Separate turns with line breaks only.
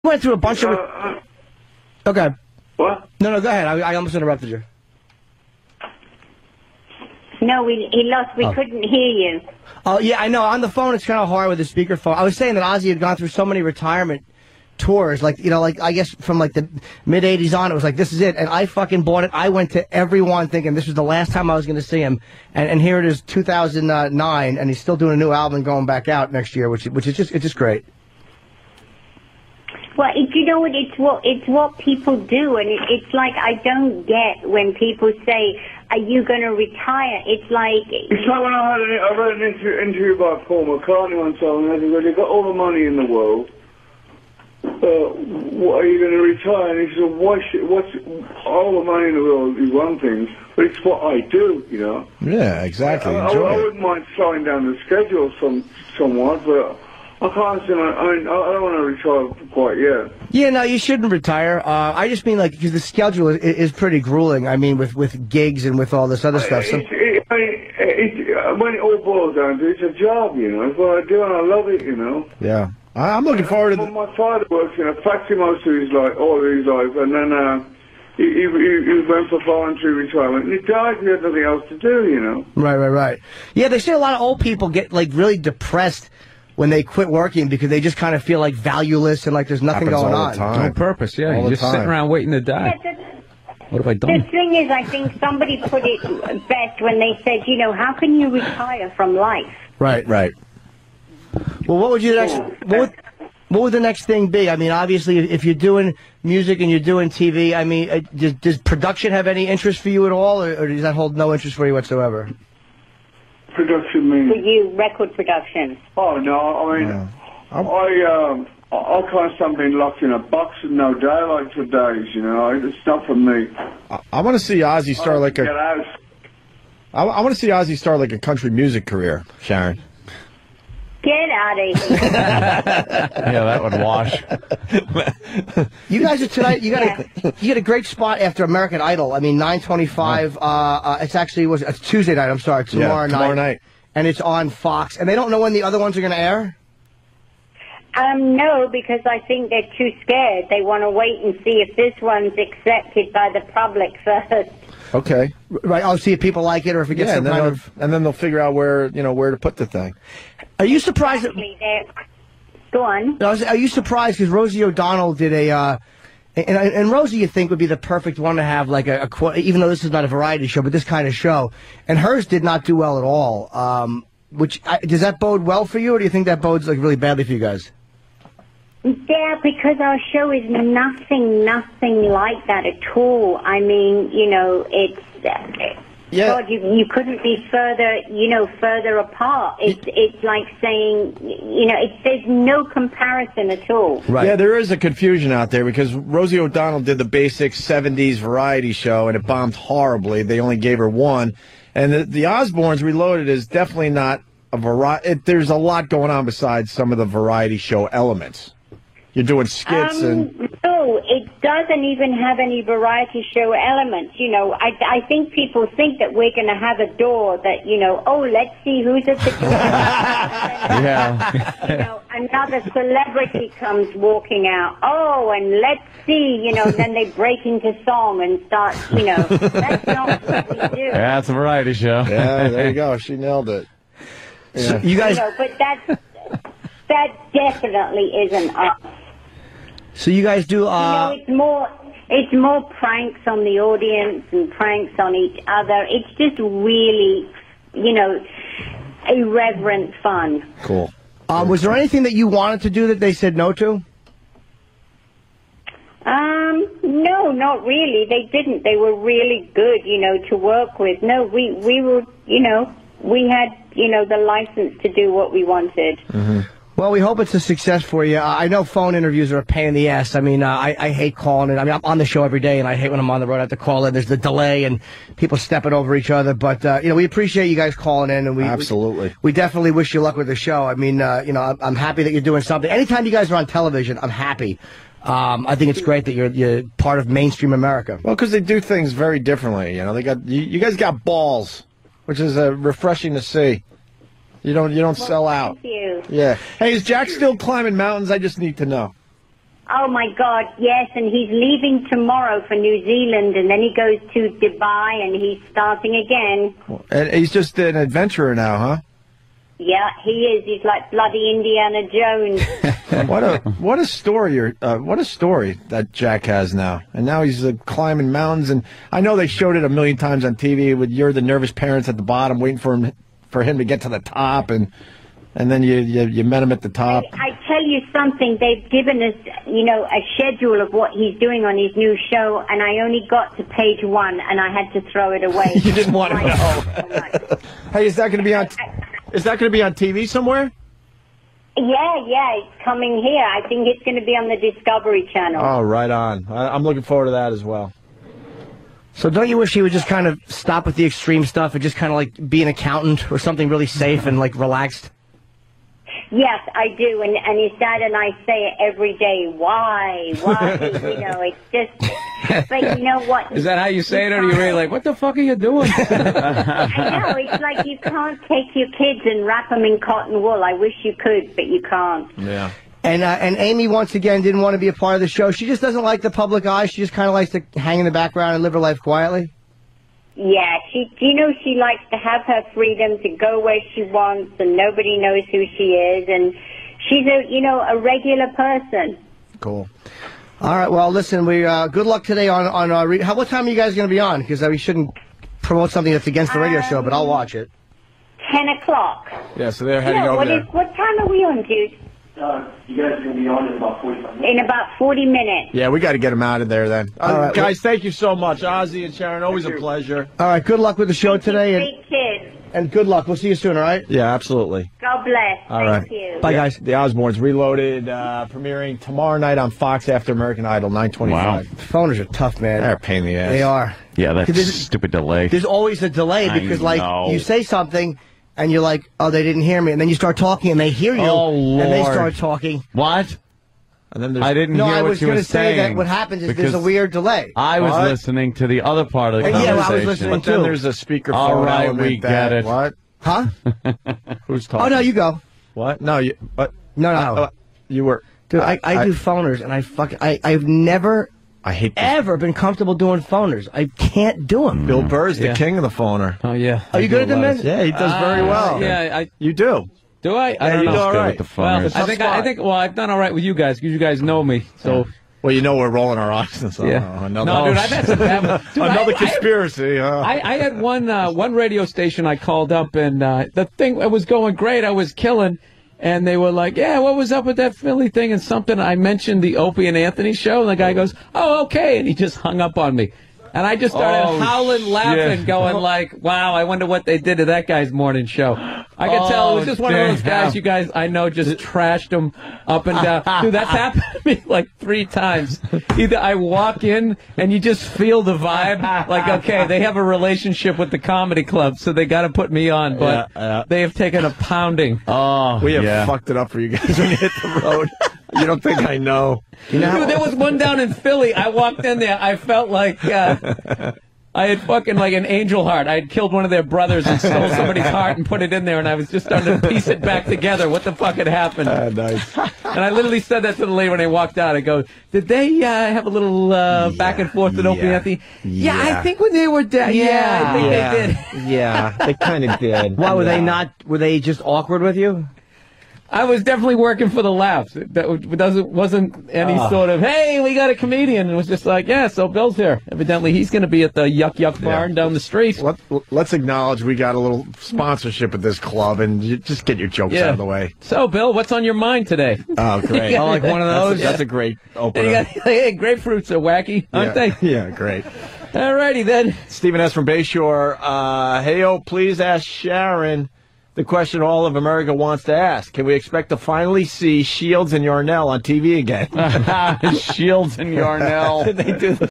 went through a bunch of... Okay.
What?
No, go ahead. I almost interrupted you.
No, he lost. We couldn't hear you.
Oh, yeah, I know. On the phone, it's kind of hard with the speakerphone. I was saying that Ozzy had gone through so many retirement tours, like, you know, like, I guess from, like, the mid-'80s on, it was like, this is it. And I fucking bought it. I went to every one thinking this was the last time I was going to see him. And here it is, 2009, and he's still doing a new album going back out next year, which is just great.
Well, you know what? It's what people do, and it's like I don't get when people say, "Are you going to retire?" It's like
when I read an interview by Paul McCartney one time, and I said, "Well, you've got all the money in the world. What are you going to retire?" And he said, "What's all the money in the world is one thing, but it's what I do, you know."
Yeah, exactly.
I wouldn't mind slowing down the schedule somewhat, but I can't say. I mean, I don't want to retire quite yet.
Yeah, no, you shouldn't retire. I just mean, like, because the schedule is pretty grueling. I mean, with gigs and with all this other stuff. So
when it all boils down to it, it's a job, you know. It's what I do, and I love it, you know.
Yeah. I'm looking forward to...
My father works in a factory most of his life, all of his life, and then he went for voluntary retirement, and he died, and he had nothing else to do, you know.
Right. Yeah, they say a lot of old people get, like, really depressed when they quit working because they just kind of feel like valueless and like there's nothing going on.
No purpose, yeah. You're just sitting around waiting to die. What have I done?
The thing is, I think somebody put it best when they said, you know, how can you retire from life?
Right. Well, what would the next thing be? I mean, obviously, if you're doing music and you're doing TV, I mean, does production have any interest for you at all, or does that hold no interest for you whatsoever?
Production means...
For you, record production.
Oh, no, I mean, I can't stand being locked in a box with no daylight for days, you know. It's not for me.
I want to see Ozzy start like
get out.
I want to see Ozzy start like a country music career, Sharon.
Get out of here.
Yeah, that would wash.
You guys are tonight. You got a great spot after American Idol. I mean, 9:25. It's actually it's Tuesday night. I'm sorry, tomorrow night, and it's on Fox. And they don't know when the other ones are going to air.
No, because I think they're too scared. They want to wait and see if this one's accepted by the public first.
Okay.
Right. I'll see if people like it or if it gets some kind of...
And then they'll figure out where to put the thing.
Are you surprised?
Go on.
Are you surprised because Rosie O'Donnell did a... And Rosie, you think, would be the perfect one to have, like, even though this is not a variety show, but this kind of show. And hers did not do well at all. Does that bode well for you, or do you think that bodes, like, really badly for you guys?
Yeah, because our show is nothing like that at all. I mean, you know, it's...
Yeah.
God, you couldn't be further apart. It's like saying, there's no comparison at all.
Right. Yeah, there is a confusion out there because Rosie O'Donnell did the basic 70s variety show and it bombed horribly. They only gave her one. And the Osbournes Reloaded is definitely not a variety. There's a lot going on besides some of the variety show elements. You're doing skits and...
No, it doesn't even have any variety show elements. You know, I think people think that we're going to have a door that, let's see who's at the door.
Yeah.
Another celebrity comes walking out. Oh, and let's see, then they break into song and start, that's not what we do.
Yeah, it's a variety show.
Yeah, there you go. She nailed it. Yeah.
So you guys...
but that definitely isn't us.
So you guys do...
It's more pranks on the audience and pranks on each other. It's just really, irreverent fun.
Cool.
Was there anything that you wanted to do that they said no to?
No, not really. They didn't. They were really good, to work with. No, we were, we had, the license to do what we wanted.
Mm-hmm.
Well, we hope it's a success for you. I know phone interviews are a pain in the ass. I mean, I hate calling it. I mean, I'm on the show every day, and I hate when I'm on the road. I have to call in. There's the delay and people stepping over each other. But, we appreciate you guys calling in. And
Absolutely.
We definitely wish you luck with the show. I mean, I'm happy that you're doing something. Anytime you guys are on television, I'm happy. I think it's great that you're part of mainstream America.
Well, because they do things very differently. You guys got balls, which is refreshing to see. You don't sell out.
Thank you.
Yeah. Hey, is Jack still climbing mountains? I just need to know.
Oh, my God, yes, and he's leaving tomorrow for New Zealand, and then he goes to Dubai, and he's starting again.
And he's just an adventurer now, huh?
Yeah, he is. He's like bloody Indiana Jones.
What a story! What a story that Jack has now. And now he's climbing mountains. And I know they showed it a million times on TV. With you're the nervous parents at the bottom waiting for him to get to the top, and then you met him at the top.
I tell you something. They've given us, a schedule of what he's doing on his new show, and I only got to page 1, and I had to throw it away.
You didn't want to know. Hey, is that going to be on? Is that going to be on TV somewhere?
Yeah, it's coming here. I think it's going to be on the Discovery Channel.
Oh, right on. I'm looking forward to that as well.
So don't you wish he would just kind of stop with the extreme stuff and just kind of like be an accountant or something really safe and like relaxed?
Yes, I do, and his dad and I say it every day. Why? It's just, but you know what?
Is that how you say it, or are you really like, what the fuck are you doing?
I know, it's like you can't take your kids and wrap them in cotton wool. I wish you could, but you can't.
Yeah.
And Amy, once again, didn't want to be a part of the show. She just doesn't like the public eye. She just kind of likes to hang in the background and live her life quietly.
Yeah, she likes to have her freedom to go where she wants, and nobody knows who she is, and she's a regular person.
Cool.
All right, well, listen, we good luck today on what time are you guys going to be on? Because we shouldn't promote something that's against the radio show, but I'll watch it.
10 o'clock.
Yeah, so they're heading over there.
What time are we on, dude?
You guys are going to be on in about 45 minutes.
In about 40 minutes.
Yeah, we got to get him out of there then.
All right,
guys, thank you so much. Ozzy and Sharon, always a pleasure.
All right, good luck with the show today. And good luck. We'll see you soon, all right?
Yeah, absolutely.
God bless.
All right.
Thank you.
Bye, guys.
The Osbournes Reloaded, premiering tomorrow night on Fox after American Idol, 9:25.
Wow.
Phoners are tough, man.
They're a pain in the ass.
They are.
Yeah, that's stupid delay.
There's always a delay because, you say something, and you're like, oh, they didn't hear me. And then you start talking, and they hear you, and they start talking.
What?
And then
I didn't hear what you were saying.
No, I was going to say that what happens is there's a weird delay.
I was listening to the other part of the conversation.
Yeah, I was listening
but then there's a speakerphone.
All right, we get it.
What?
Huh?
Who's talking?
Oh, no, you go.
What? No, you. What?
No.
You were.
Dude, I do phoners, and I've never...
I hate this.
Ever been comfortable doing phoners. I can't do them.
Bill Burr's the king of the phoner.
Oh, yeah.
Are you good at them, man?
Yeah, he does very well.
Yeah,
you do.
Do I? I don't
you
know.
do all right.
With the phoners. Well, I think. Well, I've done all right with you guys because you guys know me. So.
Well, we're rolling our eyes. So
yeah. No, dude, I've had some bad. Dude,
another conspiracy.
I had one radio station I called up, and the thing was going great. I was killing. And they were like, yeah, what was up with that Philly thing? And something, I mentioned the Opie and Anthony show, and the guy goes, oh, okay. And he just hung up on me. And I just started howling, laughing, going like, wow, I wonder what they did to that guy's morning show. I could tell it was just one of those guys you guys I know just trashed him up and down. Dude, that's happened to me like 3 times. Either I walk in and you just feel the vibe, like, okay, they have a relationship with the comedy club, so they got to put me on, but they have taken a pounding.
Oh, we have fucked it up for you guys when you hit the road. You don't think I know.
Dude, there was one down in Philly. I walked in there. I felt like I had fucking like an angel heart. I had killed one of their brothers and stole somebody's heart and put it in there, and I was just starting to piece it back together. What the fuck had happened?
Nice.
And I literally said that to the lady when I walked out. I go, did they have a little back and forth with Opie and Anthony? Yeah, I think when they were dead. Yeah, I think they did.
Yeah, they kind of did.
Why, were they just awkward with you?
I was definitely working for the laughs. That wasn't any sort of, hey, we got a comedian. It was just like, yeah, so Bill's here. Evidently, he's going to be at the Yuck Yuck Barn down the street.
Let's acknowledge we got a little sponsorship at this club, and you just get your jokes out of the way.
So, Bill, what's on your mind today?
Oh, great.
Oh, like one of those?
That's a great opener.
Hey, grapefruits are wacky, aren't they?
Yeah, great.
All righty, then.
Stephen S. from Bayshore. Hey, please ask Sharon the question all of America wants to ask. Can we expect to finally see Shields and Yarnell on TV again?
Shields and Yarnell.
They do